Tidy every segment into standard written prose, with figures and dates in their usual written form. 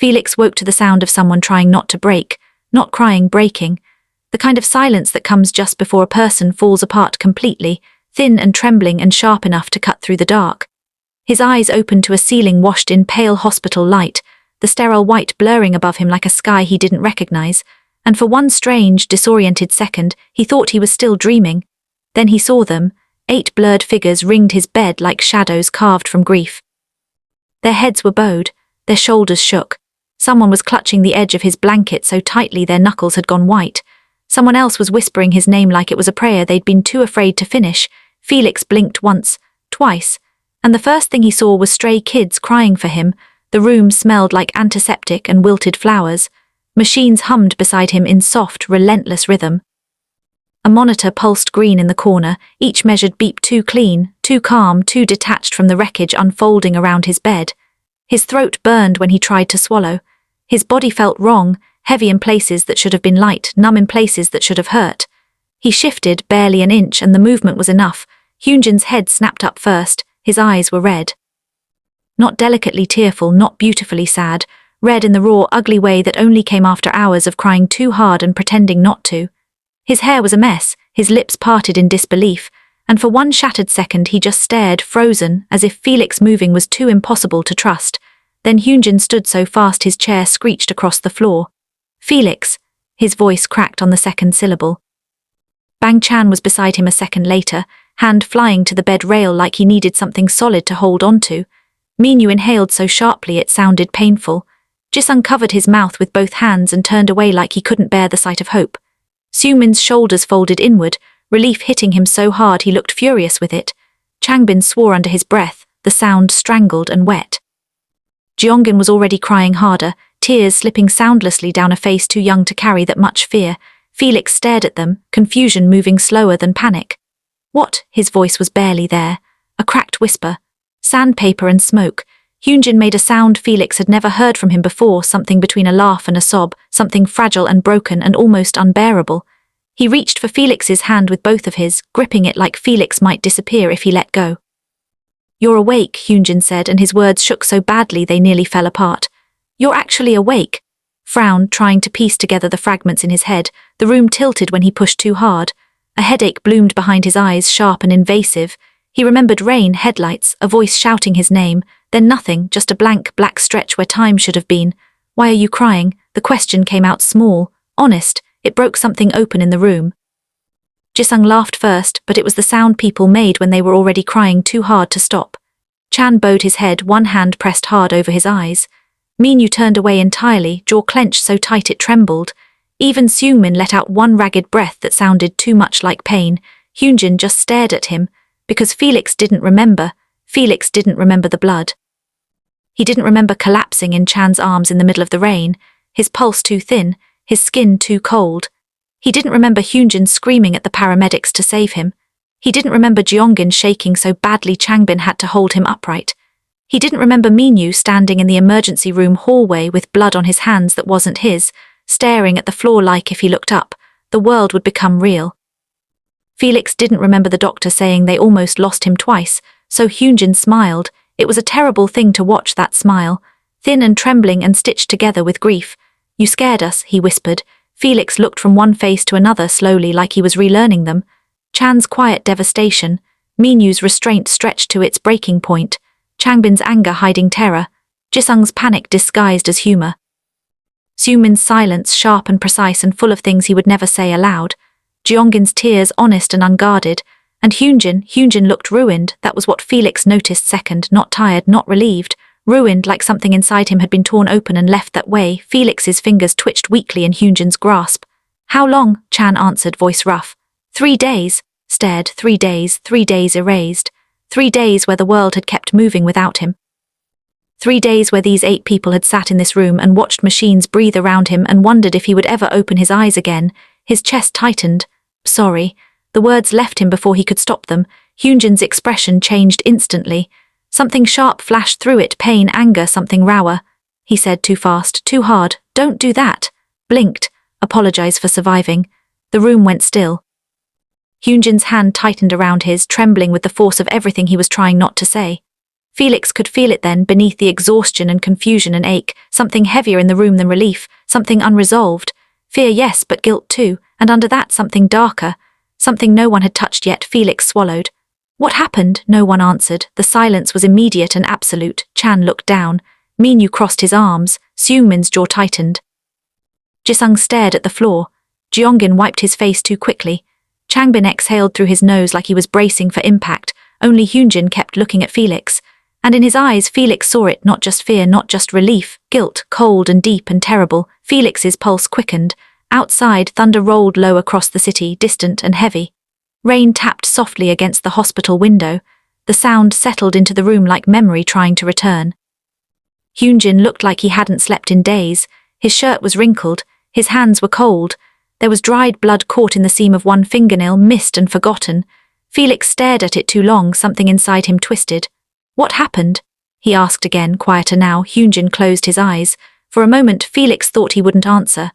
Felix woke to the sound of someone trying not to break, not crying, breaking. The kind of silence that comes just before a person falls apart completely, thin and trembling and sharp enough to cut through the dark. His eyes opened to a ceiling washed in pale hospital light, the sterile white blurring above him like a sky he didn't recognize, and for one strange, disoriented second, he thought he was still dreaming. Then he saw them. 8 blurred figures ringed his bed like shadows carved from grief. Their heads were bowed, their shoulders shook. Someone was clutching the edge of his blanket so tightly their knuckles had gone white. Someone else was whispering his name like it was a prayer they'd been too afraid to finish. Felix blinked once, twice, and the first thing he saw was stray kids crying for him. The room smelled like antiseptic and wilted flowers. Machines hummed beside him in soft, relentless rhythm. A monitor pulsed green in the corner, each measured beep too clean, too calm, too detached from the wreckage unfolding around his bed. His throat burned when he tried to swallow. His body felt wrong, heavy in places that should have been light, numb in places that should have hurt. He shifted barely an inch and the movement was enough. Hyunjin's head snapped up first, his eyes were red. Not delicately tearful, not beautifully sad, red in the raw, ugly way that only came after hours of crying too hard and pretending not to. His hair was a mess, his lips parted in disbelief, and for one shattered second he just stared, frozen, as if Felix moving was too impossible to trust. Then Hyunjin stood so fast his chair screeched across the floor. "Felix," his voice cracked on the second syllable. Bang Chan was beside him a second later, hand flying to the bed rail like he needed something solid to hold onto. Minho inhaled so sharply it sounded painful. Jisung covered his mouth with both hands and turned away like he couldn't bear the sight of hope. Sumin's shoulders folded inward, relief hitting him so hard he looked furious with it. Changbin swore under his breath, the sound strangled and wet. Jeongin was already crying harder, tears slipping soundlessly down a face too young to carry that much fear. Felix stared at them, confusion moving slower than panic. "What?" His voice was barely there. A cracked whisper. Sandpaper and smoke. Hyunjin made a sound Felix had never heard from him before, something between a laugh and a sob, something fragile and broken and almost unbearable. He reached for Felix's hand with both of his, gripping it like Felix might disappear if he let go. "You're awake," Hyunjin said, and his words shook so badly they nearly fell apart. "You're actually awake." Frowned, trying to piece together the fragments in his head. The room tilted when he pushed too hard. A headache bloomed behind his eyes, sharp and invasive. He remembered rain, headlights, a voice shouting his name, then nothing, just a blank, black stretch where time should have been. "Why are you crying?" The question came out small, honest. It broke something open in the room. Jisung laughed first, but it was the sound people made when they were already crying too hard to stop. Chan bowed his head, one hand pressed hard over his eyes. Minho turned away entirely, jaw clenched so tight it trembled. Even Seungmin let out one ragged breath that sounded too much like pain. Hyunjin just stared at him, because Felix didn't remember. Felix didn't remember the blood. He didn't remember collapsing in Chan's arms in the middle of the rain, his pulse too thin, his skin too cold. He didn't remember Hyunjin screaming at the paramedics to save him. He didn't remember Jeongin shaking so badly Changbin had to hold him upright. He didn't remember Minho standing in the emergency room hallway with blood on his hands that wasn't his, staring at the floor like if he looked up, the world would become real. Felix didn't remember the doctor saying they almost lost him twice, so Hyunjin smiled. It was a terrible thing to watch that smile, thin and trembling and stitched together with grief. "You scared us," he whispered. Felix looked from one face to another slowly like he was relearning them. Chan's quiet devastation, Minho's restraint stretched to its breaking point, Changbin's anger hiding terror, Jisung's panic disguised as humor. Seungmin's silence sharp and precise and full of things he would never say aloud, Jeonggin's tears honest and unguarded, and Hyunjin looked ruined. That was what Felix noticed second, not tired, not relieved, ruined like something inside him had been torn open and left that way. Felix's fingers twitched weakly in Hyunjin's grasp. "How long?" Chan answered, voice rough. 3 days, stared, 3 days, 3 days erased, 3 days where the world had kept moving without him. 3 days where these 8 people had sat in this room and watched machines breathe around him and wondered if he would ever open his eyes again. His chest tightened. "Sorry." The words left him before he could stop them. Hyunjin's expression changed instantly. Something sharp flashed through it, pain, anger, something rower. He said too fast, too hard, "Don't do that." Blinked. "Apologize for surviving." The room went still. Hyunjin's hand tightened around his, trembling with the force of everything he was trying not to say. Felix could feel it then, beneath the exhaustion and confusion and ache, something heavier in the room than relief, something unresolved. Fear, yes, but guilt too, and under that something darker, something no one had touched yet. Felix swallowed. What happened? No one answered. The silence was immediate and absolute. Chan looked down. Minho crossed his arms. Seungmin's jaw tightened. Jisung stared at the floor. Jeongin wiped his face too quickly. Changbin exhaled through his nose like he was bracing for impact. Only Hyunjin kept looking at Felix. And in his eyes Felix saw it, not just fear, not just relief, guilt, cold and deep and terrible. Felix's pulse quickened. Outside, thunder rolled low across the city, distant and heavy. Rain tapped softly against the hospital window. The sound settled into the room like memory trying to return. Hyunjin looked like he hadn't slept in days. His shirt was wrinkled. His hands were cold. There was dried blood caught in the seam of one fingernail, missed and forgotten. Felix stared at it too long, something inside him twisted. What happened? He asked again, quieter now. Hyunjin closed his eyes. For a moment Felix thought he wouldn't answer.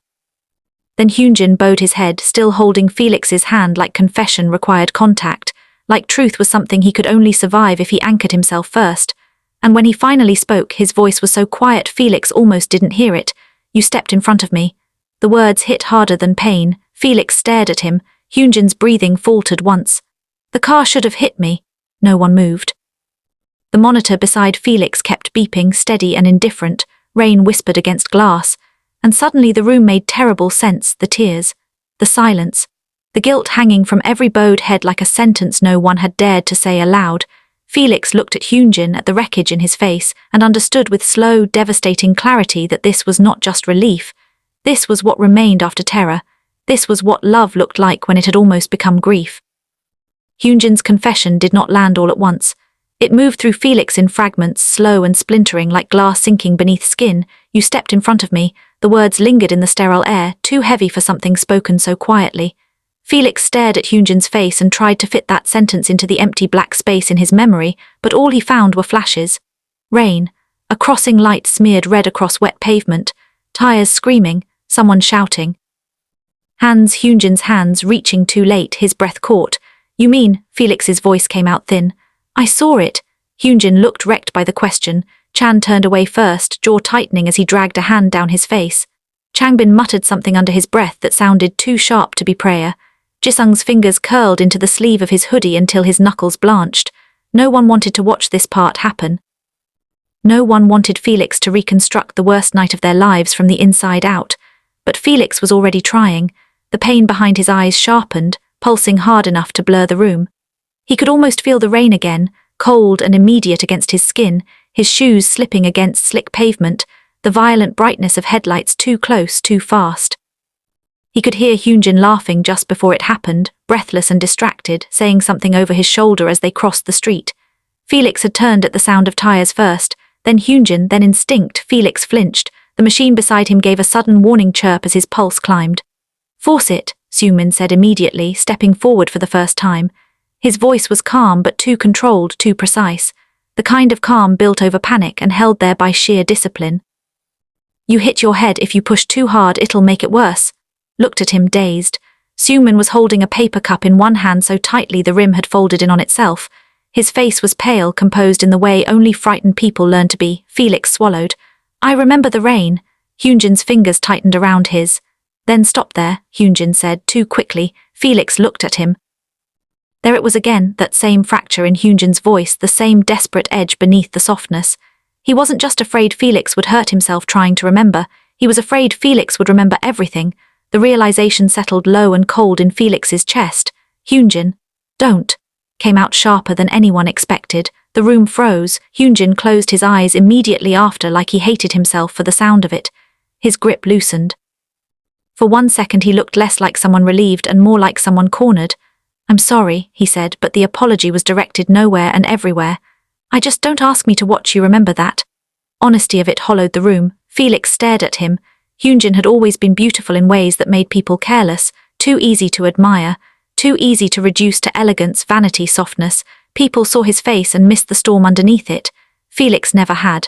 Then Hyunjin bowed his head, still holding Felix's hand, like confession required contact, like truth was something he could only survive if he anchored himself first. And when he finally spoke, his voice was so quiet Felix almost didn't hear it. You stepped in front of me. The words hit harder than pain. Felix stared at him. Hyunjin's breathing faltered once. The car should have hit me. No one moved. The monitor beside Felix kept beeping, steady and indifferent. Rain whispered against glass. And suddenly the room made terrible sense. The tears. The silence. The guilt hanging from every bowed head like a sentence no one had dared to say aloud. Felix looked at Hyunjin, at the wreckage in his face, and understood with slow, devastating clarity that this was not just relief. This was what remained after terror. This was what love looked like when it had almost become grief. Hyunjin's confession did not land all at once. It moved through Felix in fragments, slow and splintering like glass sinking beneath skin. You stepped in front of me. The words lingered in the sterile air, too heavy for something spoken so quietly. Felix stared at Hyunjin's face and tried to fit that sentence into the empty black space in his memory, but all he found were flashes. Rain. A crossing light smeared red across wet pavement. Tires screaming. Someone shouting. Hands, Hyunjin's hands, reaching too late, his breath caught. You mean? Felix's voice came out thin. I saw it. Hyunjin looked wrecked by the question. Chan turned away first, jaw tightening as he dragged a hand down his face. Changbin muttered something under his breath that sounded too sharp to be prayer. Jisung's fingers curled into the sleeve of his hoodie until his knuckles blanched. No one wanted to watch this part happen. No one wanted Felix to reconstruct the worst night of their lives from the inside out. But Felix was already trying. The pain behind his eyes sharpened, pulsing hard enough to blur the room. He could almost feel the rain again, cold and immediate against his skin, his shoes slipping against slick pavement, the violent brightness of headlights too close, too fast. He could hear Hyunjin laughing just before it happened, breathless and distracted, saying something over his shoulder as they crossed the street. Felix had turned at the sound of tires first, then Hyunjin, then instinct. Felix flinched. The machine beside him gave a sudden warning chirp as his pulse climbed. Force it, Seungmin said immediately, stepping forward for the first time. His voice was calm but too controlled, too precise. The kind of calm built over panic and held there by sheer discipline. You hit your head. If you push too hard, it'll make it worse. Looked at him, dazed. Seungmin was holding a paper cup in one hand so tightly the rim had folded in on itself. His face was pale, composed in the way only frightened people learn to be. Felix swallowed. I remember the rain. Hyunjin's fingers tightened around his. Then stop there, Hyunjin said, too quickly. Felix looked at him. There it was again, that same fracture in Hyunjin's voice, the same desperate edge beneath the softness. He wasn't just afraid Felix would hurt himself trying to remember. He was afraid Felix would remember everything. The realization settled low and cold in Felix's chest. Hyunjin, don't, came out sharper than anyone expected. The room froze. Hyunjin closed his eyes immediately after, like he hated himself for the sound of it. His grip loosened. For 1 second he looked less like someone relieved and more like someone cornered. I'm sorry, he said, but the apology was directed nowhere and everywhere. I just don't ask me to watch you, remember that. Honesty of it hollowed the room. Felix stared at him. Hyunjin had always been beautiful in ways that made people careless, too easy to admire, too easy to reduce to elegance, vanity, softness. People saw his face and missed the storm underneath it. Felix never had.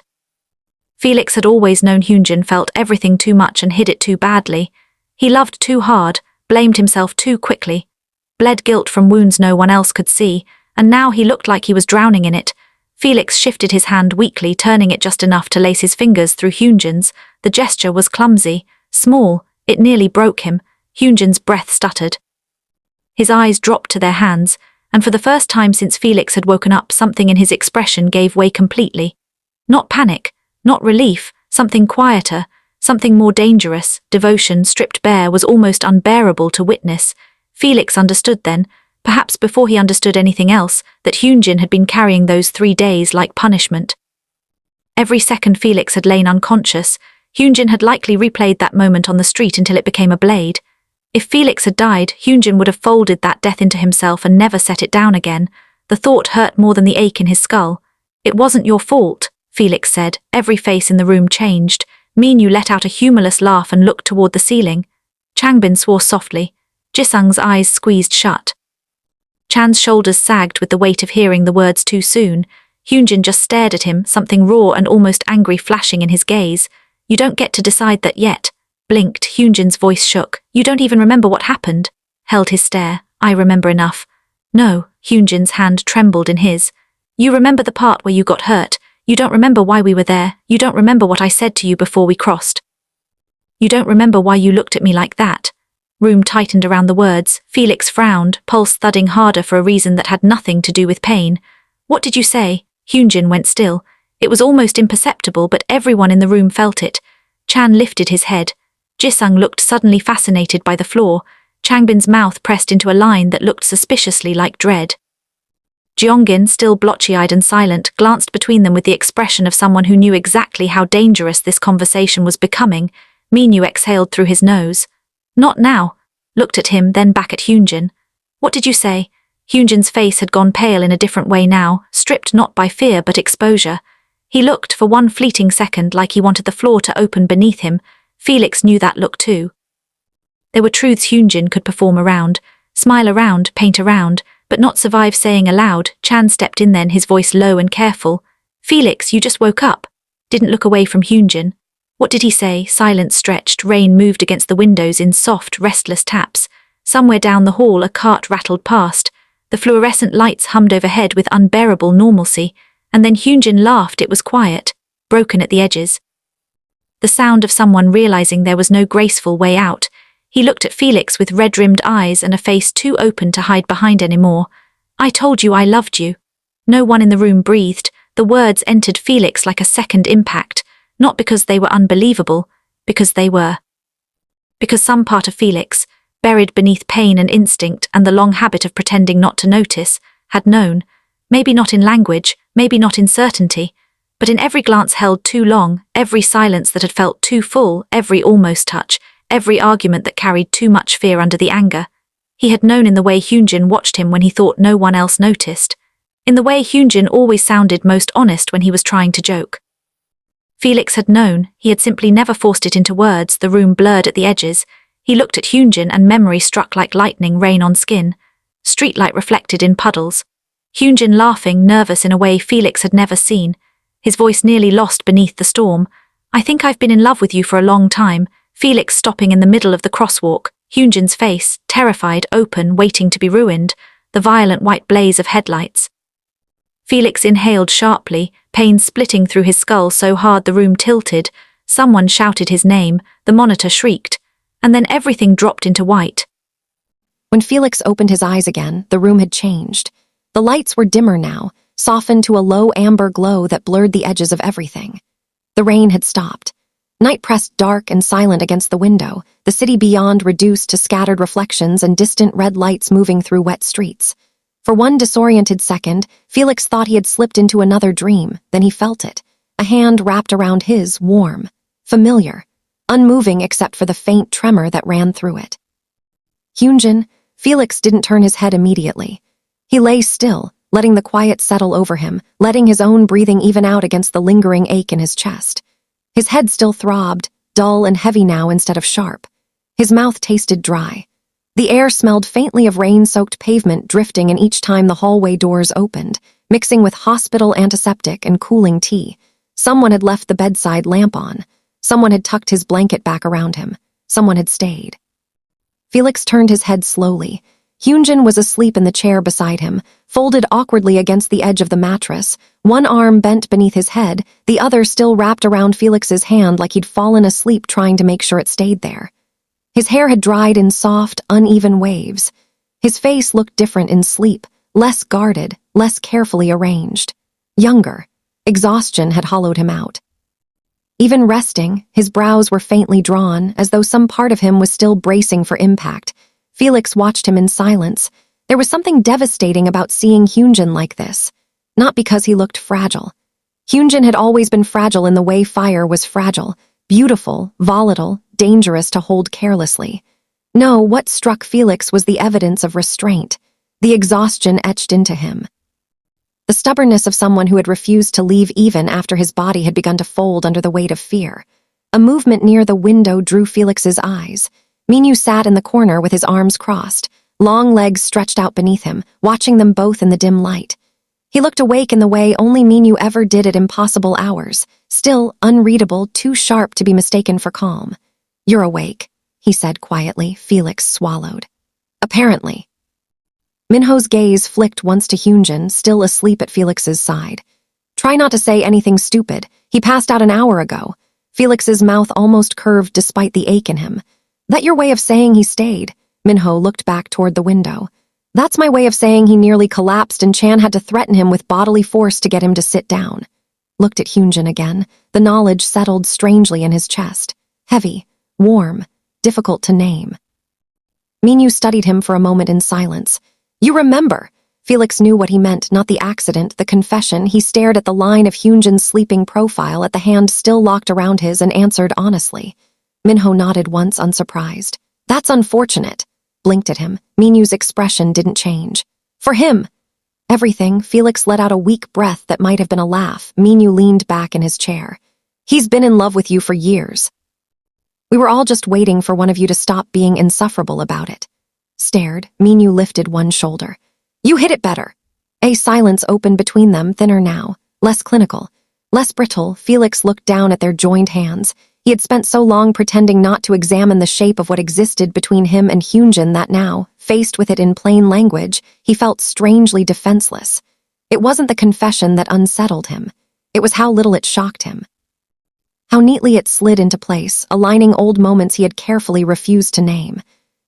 Felix had always known Hyunjin felt everything too much and hid it too badly. He loved too hard, blamed himself too quickly, bled guilt from wounds no one else could see, and now he looked like he was drowning in it. Felix shifted his hand weakly, turning it just enough to lace his fingers through Hyunjin's. The gesture was clumsy, small, it nearly broke him. Hyunjin's breath stuttered. His eyes dropped to their hands, and for the first time since Felix had woken up, something in his expression gave way completely. Not panic, not relief, something quieter, something more dangerous. Devotion stripped bare was almost unbearable to witness. Felix understood then, perhaps before he understood anything else, that Hyunjin had been carrying those 3 days like punishment. Every second Felix had lain unconscious, Hyunjin had likely replayed that moment on the street until it became a blade. If Felix had died, Hyunjin would have folded that death into himself and never set it down again. The thought hurt more than the ache in his skull. "It wasn't your fault," Felix said. Every face in the room changed. Minho let out a humorless laugh and looked toward the ceiling. Changbin swore softly. Jisung's eyes squeezed shut. Chan's shoulders sagged with the weight of hearing the words too soon. Hyunjin just stared at him, something raw and almost angry flashing in his gaze. "You don't get to decide that yet." Blinked, Hyunjin's voice shook. "You don't even remember what happened." Held his stare. "I remember enough." "No," Hyunjin's hand trembled in his. "You remember the part where you got hurt. You don't remember why we were there. You don't remember what I said to you before we crossed. You don't remember why you looked at me like that." Room tightened around the words. Felix frowned, pulse thudding harder for a reason that had nothing to do with pain. "What did you say?" Hyunjin went still. It was almost imperceptible, but everyone in the room felt it. Chan lifted his head. Jisung looked suddenly fascinated by the floor. Changbin's mouth pressed into a line that looked suspiciously like dread. Jeongin, still blotchy-eyed and silent, glanced between them with the expression of someone who knew exactly how dangerous this conversation was becoming. Minho exhaled through his nose. "Not now." Looked at him, then back at Hyunjin. "What did you say?" Hyunjin's face had gone pale in a different way now, stripped not by fear but exposure. He looked for one fleeting second like he wanted the floor to open beneath him. Felix knew that look too. There were truths Hyunjin could perform around, smile around, paint around, but not survive saying aloud. Chan stepped in then, his voice low and careful. "Felix, you just woke up." Didn't look away from Hyunjin. "What did he say?" Silence stretched. Rain moved against the windows in soft, restless taps. Somewhere down the hall a cart rattled past. The fluorescent lights hummed overhead with unbearable normalcy, and then Hyunjin laughed. It was quiet, broken at the edges. The sound of someone realizing there was no graceful way out. He looked at Felix with red-rimmed eyes and a face too open to hide behind anymore. "I told you I loved you." No one in the room breathed. The words entered Felix like a second impact, not because they were unbelievable, because they were. Because some part of Felix, buried beneath pain and instinct and the long habit of pretending not to notice, had known, maybe not in language, maybe not in certainty, but in every glance held too long, every silence that had felt too full, every almost touch, every argument that carried too much fear under the anger. He had known in the way Hyunjin watched him when he thought no one else noticed, in the way Hyunjin always sounded most honest when he was trying to joke. Felix had known, he had simply never forced it into words. The room blurred at the edges. He looked at Hyunjin and memory struck like lightning rain on skin. Streetlight reflected in puddles. Hyunjin laughing, nervous in a way Felix had never seen. His voice nearly lost beneath the storm. "I think I've been in love with you for a long time." Felix stopping in the middle of the crosswalk. Hyunjin's face, terrified, open, waiting to be ruined. The violent white blaze of headlights. Felix inhaled sharply, pain splitting through his skull so hard the room tilted. Someone shouted his name, the monitor shrieked, and then everything dropped into white. When Felix opened his eyes again, the room had changed. The lights were dimmer now, softened to a low amber glow that blurred the edges of everything. The rain had stopped. Night pressed dark and silent against the window, the city beyond reduced to scattered reflections and distant red lights moving through wet streets. For one disoriented second, Felix thought he had slipped into another dream, then he felt it. A hand wrapped around his, warm, familiar, unmoving except for the faint tremor that ran through it. Hyunjin. Felix didn't turn his head immediately. He lay still, letting the quiet settle over him, letting his own breathing even out against the lingering ache in his chest. His head still throbbed, dull and heavy now instead of sharp. His mouth tasted dry. The air smelled faintly of rain-soaked pavement drifting in each time the hallway doors opened, mixing with hospital antiseptic and cooling tea. Someone had left the bedside lamp on. Someone had tucked his blanket back around him. Someone had stayed. Felix turned his head slowly. Hyunjin was asleep in the chair beside him, folded awkwardly against the edge of the mattress, one arm bent beneath his head, the other still wrapped around Felix's hand like he'd fallen asleep trying to make sure it stayed there. His hair had dried in soft, uneven waves. His face looked different in sleep, less guarded, less carefully arranged. Younger. Exhaustion had hollowed him out. Even resting, his brows were faintly drawn, as though some part of him was still bracing for impact. Felix watched him in silence. There was something devastating about seeing Hyunjin like this. Not because he looked fragile. Hyunjin had always been fragile in the way fire was fragile, beautiful, volatile, dangerous to hold carelessly. No, what struck Felix was the evidence of restraint, the exhaustion etched into him. The stubbornness of someone who had refused to leave even after his body had begun to fold under the weight of fear. A movement near the window drew Felix's eyes. Minho sat in the corner with his arms crossed, long legs stretched out beneath him, watching them both in the dim light. He looked awake in the way only Minho ever did at impossible hours, still unreadable, too sharp to be mistaken for calm. "You're awake," he said quietly. Felix swallowed. "Apparently." Minho's gaze flicked once to Hyunjin, still asleep at Felix's side. "Try not to say anything stupid. He passed out an hour ago." Felix's mouth almost curved despite the ache in him. "That your way of saying he stayed?" Minho looked back toward the window. "That's my way of saying he nearly collapsed and Chan had to threaten him with bodily force to get him to sit down." Looked at Hyunjin again. The knowledge settled strangely in his chest. Heavy, warm, difficult to name. Minho studied him for a moment in silence. "You remember!" Felix knew what he meant, not the accident, the confession. He stared at the line of Hyunjin's sleeping profile, at the hand still locked around his, and answered honestly. Minho nodded once, unsurprised. "That's unfortunate." Blinked at him. Minho's expression didn't change. "For him." Everything. Felix let out a weak breath that might have been a laugh. Minho leaned back in his chair. "He's been in love with you for years. We were all just waiting for one of you to stop being insufferable about it." Stared. Minho lifted one shoulder. "You hit it better." A silence opened between them, thinner now, less clinical, less brittle. Felix looked down at their joined hands. He had spent so long pretending not to examine the shape of what existed between him and Hyunjin that now, faced with it in plain language, he felt strangely defenseless. It wasn't the confession that unsettled him. It was how little it shocked him. How neatly it slid into place, aligning old moments he had carefully refused to name.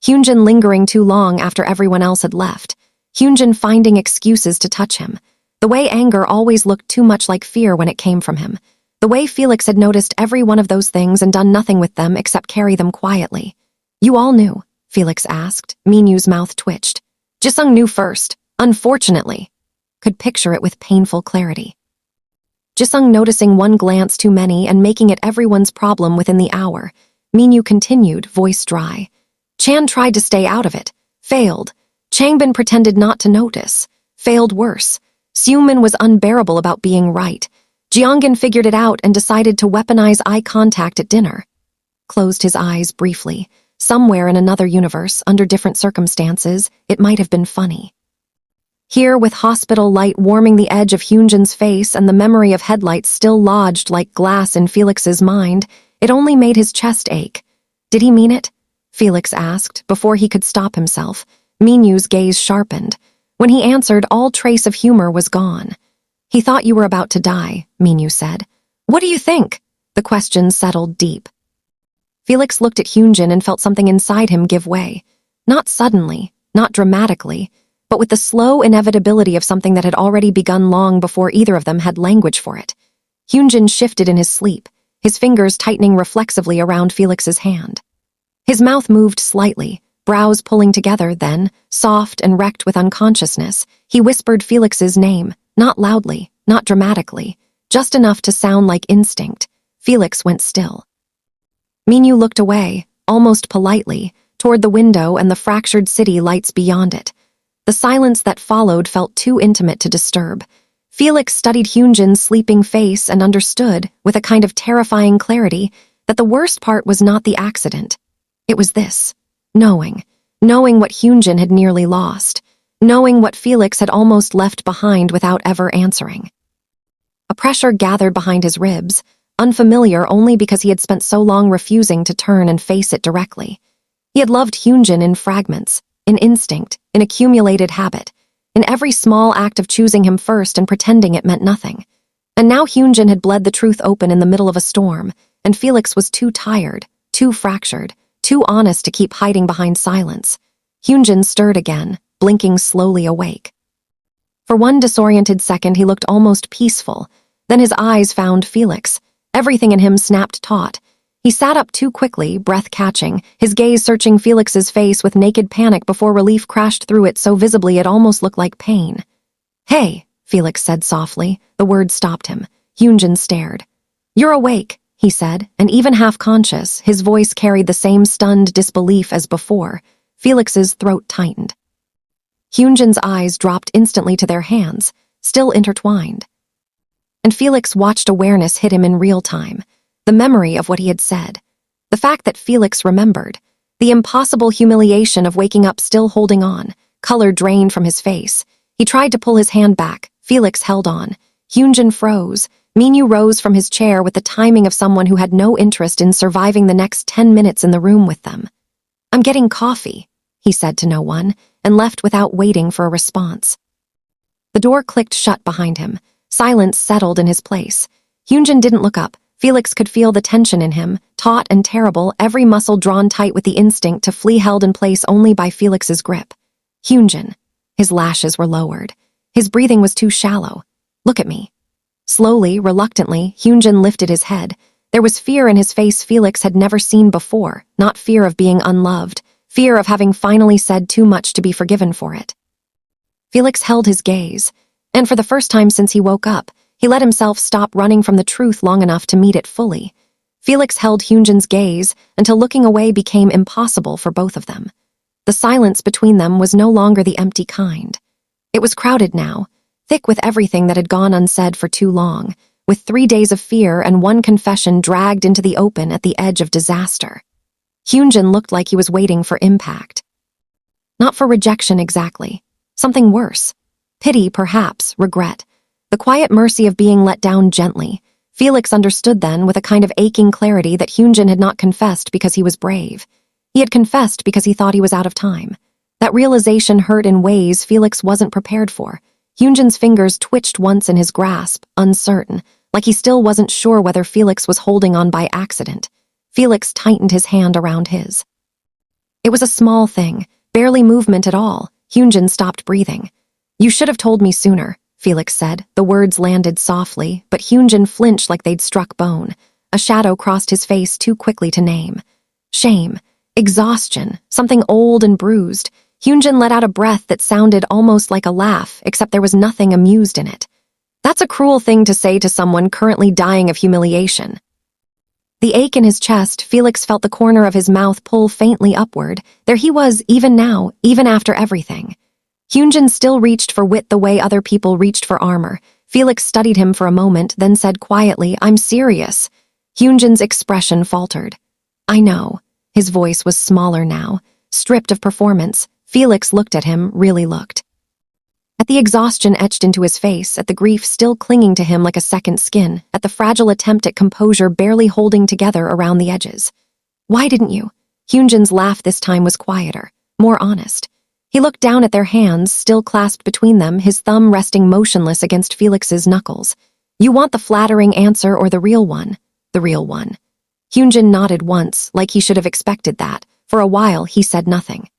Hyunjin lingering too long after everyone else had left. Hyunjin finding excuses to touch him. The way anger always looked too much like fear when it came from him. The way Felix had noticed every one of those things and done nothing with them except carry them quietly. "You all knew?" Felix asked. Minho's mouth twitched. "Jisung knew first, unfortunately." Could picture it with painful clarity. Jisung noticing one glance too many and making it everyone's problem within the hour. Minho continued, voice dry. "Chan tried to stay out of it. Failed. Changbin pretended not to notice. Failed worse. Seungmin was unbearable about being right. Jeongin figured it out and decided to weaponize eye contact at dinner." Closed his eyes briefly. Somewhere in another universe, under different circumstances, it might have been funny. Here, with hospital light warming the edge of Hyunjin's face and the memory of headlights still lodged like glass in Felix's mind, it only made his chest ache. "Did he mean it?" Felix asked, before he could stop himself. Minho's gaze sharpened. When he answered, all trace of humor was gone. "He thought you were about to die," Minho said. "What do you think?" The question settled deep. Felix looked at Hyunjin and felt something inside him give way. Not suddenly, not dramatically, but with the slow inevitability of something that had already begun long before either of them had language for it. Hyunjin shifted in his sleep, his fingers tightening reflexively around Felix's hand. His mouth moved slightly, brows pulling together, then, soft and wrecked with unconsciousness, he whispered Felix's name, not loudly, not dramatically, just enough to sound like instinct. Felix went still. Minho looked away, almost politely, toward the window and the fractured city lights beyond it. The silence that followed felt too intimate to disturb. Felix studied Hyunjin's sleeping face and understood, with a kind of terrifying clarity, that the worst part was not the accident. It was this. Knowing what Hyunjin had nearly lost, knowing what Felix had almost left behind without ever answering. A pressure gathered behind his ribs, unfamiliar only because he had spent so long refusing to turn and face it directly. He had loved Hyunjin in fragments, in instinct, in accumulated habit, in every small act of choosing him first and pretending it meant nothing. And now Hyunjin had bled the truth open in the middle of a storm, and Felix was too tired, too fractured, too honest to keep hiding behind silence. Hyunjin stirred again, blinking slowly awake. For one disoriented second he looked almost peaceful, then his eyes found Felix. Everything in him snapped taut. He sat up too quickly, breath catching, his gaze searching Felix's face with naked panic before relief crashed through it so visibly it almost looked like pain. "Hey," Felix said softly. The words stopped him. Hyunjin stared. "You're awake," he said, and even half-conscious, his voice carried the same stunned disbelief as before. Felix's throat tightened. Hyunjin's eyes dropped instantly to their hands, still intertwined. And Felix watched awareness hit him in real time. The memory of what he had said. The fact that Felix remembered. The impossible humiliation of waking up still holding on. Color drained from his face. He tried to pull his hand back. Felix held on. Hyunjin froze. Minho rose from his chair with the timing of someone who had no interest in surviving the next 10 minutes in the room with them. "I'm getting coffee," he said to no one, and left without waiting for a response. The door clicked shut behind him. Silence settled in his place. Hyunjin didn't look up. Felix could feel the tension in him, taut and terrible, every muscle drawn tight with the instinct to flee held in place only by Felix's grip. "Hyunjin." His lashes were lowered. His breathing was too shallow. "Look at me." Slowly, reluctantly, Hyunjin lifted his head. There was fear in his face Felix had never seen before, not fear of being unloved, fear of having finally said too much to be forgiven for it. Felix held his gaze, and for the first time since he woke up, he let himself stop running from the truth long enough to meet it fully. Felix held Hyunjin's gaze until looking away became impossible for both of them. The silence between them was no longer the empty kind. It was crowded now, thick with everything that had gone unsaid for too long, with 3 days of fear and one confession dragged into the open at the edge of disaster. Hyunjin looked like he was waiting for impact. Not for rejection exactly. Something worse. Pity, perhaps, regret. The quiet mercy of being let down gently. Felix understood then with a kind of aching clarity that Hyunjin had not confessed because he was brave. He had confessed because he thought he was out of time. That realization hurt in ways Felix wasn't prepared for. Hyunjin's fingers twitched once in his grasp, uncertain, like he still wasn't sure whether Felix was holding on by accident. Felix tightened his hand around his. It was a small thing, barely movement at all. Hyunjin stopped breathing. "You should have told me sooner," Felix said. The words landed softly, but Hyunjin flinched like they'd struck bone. A shadow crossed his face too quickly to name. Shame. Exhaustion. Something old and bruised. Hyunjin let out a breath that sounded almost like a laugh, except there was nothing amused in it. That's a cruel thing to say to someone currently dying of humiliation. The ache in his chest, Felix felt the corner of his mouth pull faintly upward. There he was, even now, even after everything. Hyunjin still reached for wit the way other people reached for armor. Felix studied him for a moment, then said quietly, "I'm serious." Hyunjin's expression faltered. "I know." His voice was smaller now, stripped of performance. Felix looked at him, really looked. At the exhaustion etched into his face, at the grief still clinging to him like a second skin, at the fragile attempt at composure barely holding together around the edges. "Why didn't you?" Hyunjin's laugh this time was quieter, more honest. He looked down at their hands, still clasped between them, his thumb resting motionless against Felix's knuckles. "You want the flattering answer or the real one?" "The real one." Hyunjin nodded once, like he should have expected that. For a while, he said nothing.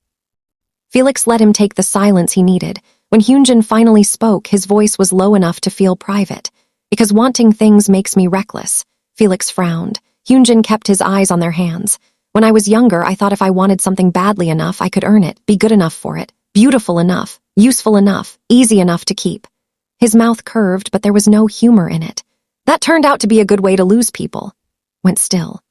Felix let him take the silence he needed. When Hyunjin finally spoke, his voice was low enough to feel private. "Because wanting things makes me reckless." Felix frowned. Hyunjin kept his eyes on their hands. "When I was younger, I thought if I wanted something badly enough, I could earn it, be good enough for it, beautiful enough, useful enough, easy enough to keep." His mouth curved, but there was no humor in it. "That turned out to be a good way to lose people." Went still.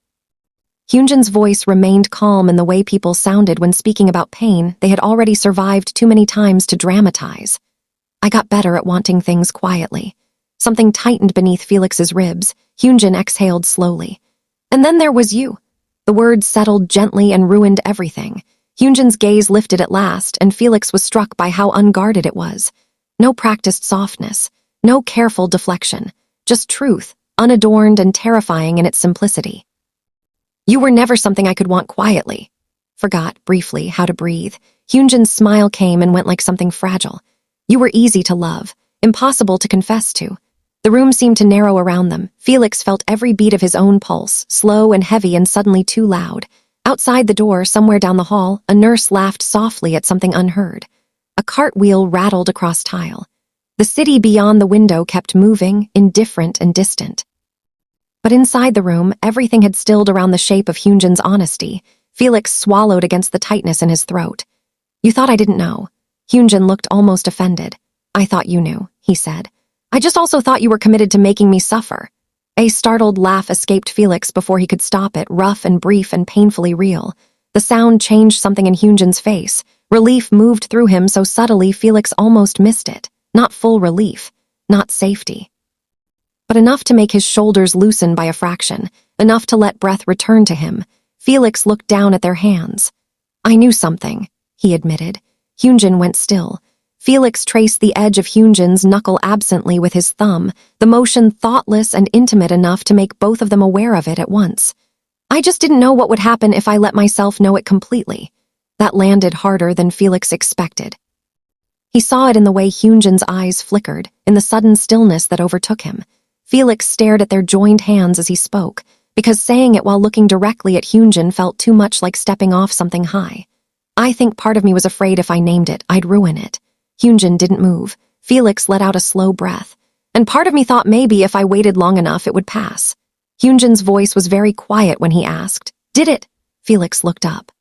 Hyunjin's voice remained calm in the way people sounded when speaking about pain they had already survived too many times to dramatize. "I got better at wanting things quietly." Something tightened beneath Felix's ribs. Hyunjin exhaled slowly. "And then there was you." The words settled gently and ruined everything. Hyunjin's gaze lifted at last, and Felix was struck by how unguarded it was. No practiced softness, no careful deflection, just truth, unadorned and terrifying in its simplicity. "You were never something I could want quietly." Forgot, briefly, how to breathe. Hyunjin's smile came and went like something fragile. You were easy to love, impossible to confess to. The room seemed to narrow around them. Felix felt every beat of his own pulse, slow and heavy and suddenly too loud. Outside the door, somewhere down the hall, a nurse laughed softly at something unheard. A cartwheel rattled across tile. The city beyond the window kept moving, indifferent and distant. But inside the room, everything had stilled around the shape of Hyunjin's honesty. Felix swallowed against the tightness in his throat. You thought I didn't know. Hyunjin looked almost offended. I thought you knew, he said. I just also thought you were committed to making me suffer. A startled laugh escaped Felix before he could stop it, rough and brief and painfully real. The sound changed something in Hyunjin's face. Relief moved through him so subtly Felix almost missed it. Not full relief, not safety. But enough to make his shoulders loosen by a fraction, enough to let breath return to him. Felix looked down at their hands. I knew something, he admitted. Hyunjin went still. Felix traced the edge of Hyunjin's knuckle absently with his thumb, the motion thoughtless and intimate enough to make both of them aware of it at once. I just didn't know what would happen if I let myself know it completely. That landed harder than Felix expected. He saw it in the way Hyunjin's eyes flickered, in the sudden stillness that overtook him. Felix stared at their joined hands as he spoke, because saying it while looking directly at Hyunjin felt too much like stepping off something high. I think part of me was afraid if I named it, I'd ruin it. Hyunjin didn't move. Felix let out a slow breath. And part of me thought maybe if I waited long enough it would pass. Hyunjin's voice was very quiet when he asked, Did it? Felix looked up.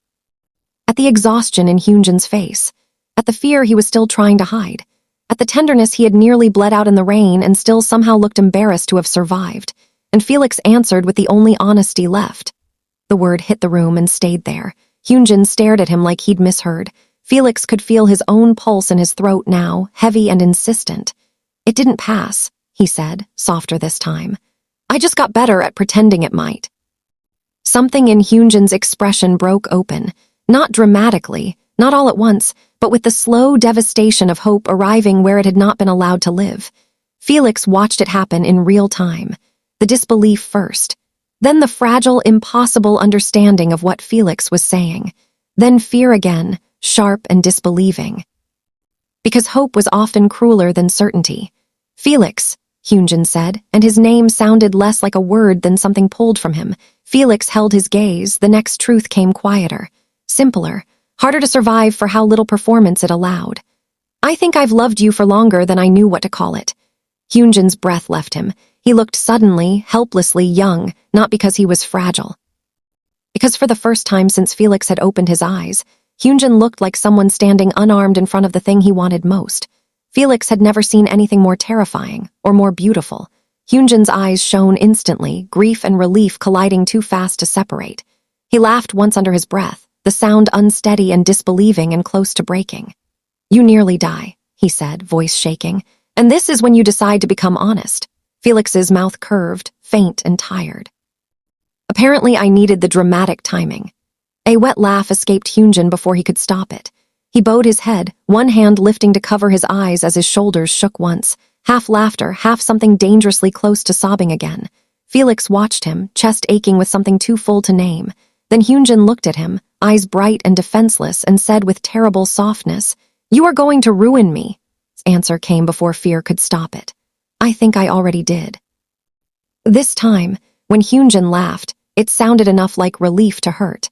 At the exhaustion in Hyunjin's face. At the fear he was still trying to hide. At the tenderness he had nearly bled out in the rain and still somehow looked embarrassed to have survived. And Felix answered with the only honesty left. The word hit the room and stayed there. Hyunjin stared at him like he'd misheard. Felix could feel his own pulse in his throat now, heavy and insistent. It didn't pass, he said, softer this time. I just got better at pretending it might. Something in Hyunjin's expression broke open, not dramatically, not all at once, but with the slow devastation of hope arriving where it had not been allowed to live. Felix watched it happen in real time. The disbelief first. Then the fragile, impossible understanding of what Felix was saying. Then fear again, sharp and disbelieving. Because hope was often crueler than certainty. Felix, Hyunjin said, and his name sounded less like a word than something pulled from him. Felix held his gaze. The next truth came quieter, simpler, harder to survive for how little performance it allowed. I think I've loved you for longer than I knew what to call it. Hyunjin's breath left him. He looked suddenly, helplessly young, not because he was fragile. Because for the first time since Felix had opened his eyes, Hyunjin looked like someone standing unarmed in front of the thing he wanted most. Felix had never seen anything more terrifying, or more beautiful. Hyunjin's eyes shone instantly, grief and relief colliding too fast to separate. He laughed once under his breath, the sound unsteady and disbelieving and close to breaking. You nearly die, he said, voice shaking, and this is when you decide to become honest. Felix's mouth curved, faint and tired. Apparently I needed the dramatic timing. A wet laugh escaped Hyunjin before he could stop it. He bowed his head, one hand lifting to cover his eyes as his shoulders shook once, half laughter, half something dangerously close to sobbing again. Felix watched him, chest aching with something too full to name. Then Hyunjin looked at him, eyes bright and defenseless, and said with terrible softness, You are going to ruin me. His answer came before fear could stop it. I think I already did. This time, when Hyunjin laughed, it sounded enough like relief to hurt.